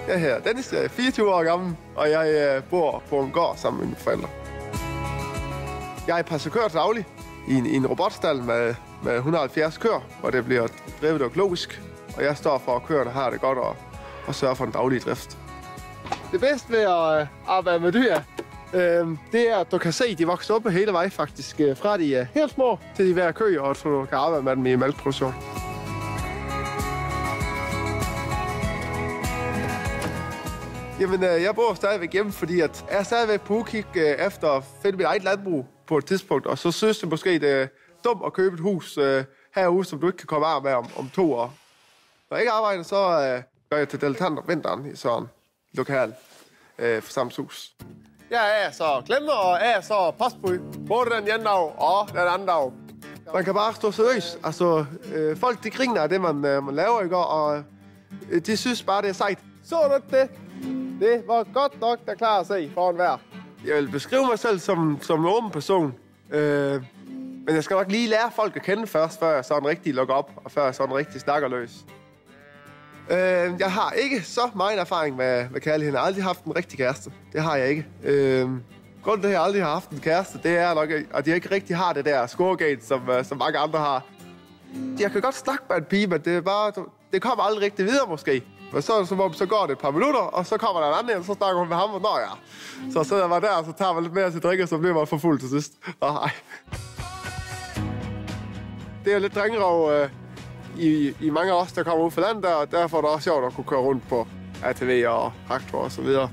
Jeg hedder Dennis, jeg er 24 år gammel, og jeg bor på en gård sammen med mine forældre. Jeg passer køer til daglig i en robotstald med 170 køer, hvor det bliver drevet økologisk. Og jeg står for, at køerne har det godt og sørger for den daglige drift. Det bedste ved at arbejde med dyr, det er, at du kan se, at de vokser op hele vejen faktisk. Fra de er helt små til de er køer, og du kan arbejde med dem i mælkeproduktion. Jamen, jeg bor stadigvæk hjemme, fordi at jeg er stadigvæk på udkig efter at finde mit eget landbrug på et tidspunkt. Og så synes jeg måske, det er dumt at købe et hus herude, som du ikke kan komme af med om 2 år. Når jeg ikke arbejder, så gør jeg til dilettant om vinteren i sådan lokal forsamlingshus. Jeg er så glemmer, og jeg er så postbud. Både den ene dag og den anden dag. Man kan bare stå seriøs. Altså, folk de griner af det, man laver, ikke? Og de synes bare, det er sejt. Så du det? Det var godt nok, der klarer at se for enhver. Jeg vil beskrive mig selv som en åben person. Men jeg skal nok lige lære folk at kende først, før jeg sådan rigtig lukker op, og før jeg sådan rigtig snakker løs. Jeg har ikke så meget erfaring med kærligheden. Jeg har aldrig haft en rigtig kæreste. Det har jeg ikke. Grunden til, at jeg aldrig har haft en kæreste, det er nok, at jeg ikke rigtig har det der scoregate, som mange andre har. Jeg kan godt snakke med en pige, men det er bare, det kommer aldrig rigtig videre måske. Men så går det et par minutter, og så kommer der en anden, og så snakker hun med ham, og nå ja. Så sidder man der, og så tager man lidt mere til drikke, og så bliver man for fuld til sidst. Nej. Det er lidt drengerov i mange af os, der kommer ud fra landet, og derfor er det også sjovt at kunne køre rundt på ATV og traktor og så videre.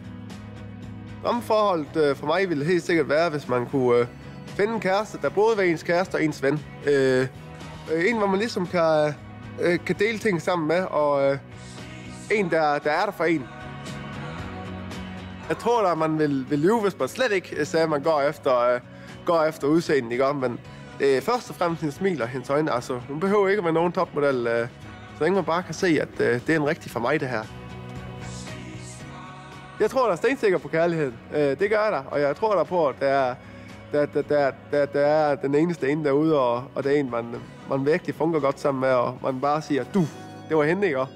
Drømmeforholdet for mig ville helt sikkert være, hvis man kunne finde en kæreste, der både var ens kæreste og ens ven. En, hvor man ligesom kan dele ting sammen med, og en, der er der for en. Jeg tror, at man vil lyve, hvis man slet ikke sagde, at man går efter udseendet, ikke? Men det er først og fremmest hendes smil og hendes øjne. Altså, hun behøver ikke at være nogen topmodel, så længe man bare kan se, at det er en rigtig for mig, det her. Jeg tror, der er stensikker på kærligheden. Det gør jeg da, og jeg tror der på, at der er den eneste derude, og det er en, man virkelig fungerer godt sammen med, og man bare siger, du, det var hende, ikke?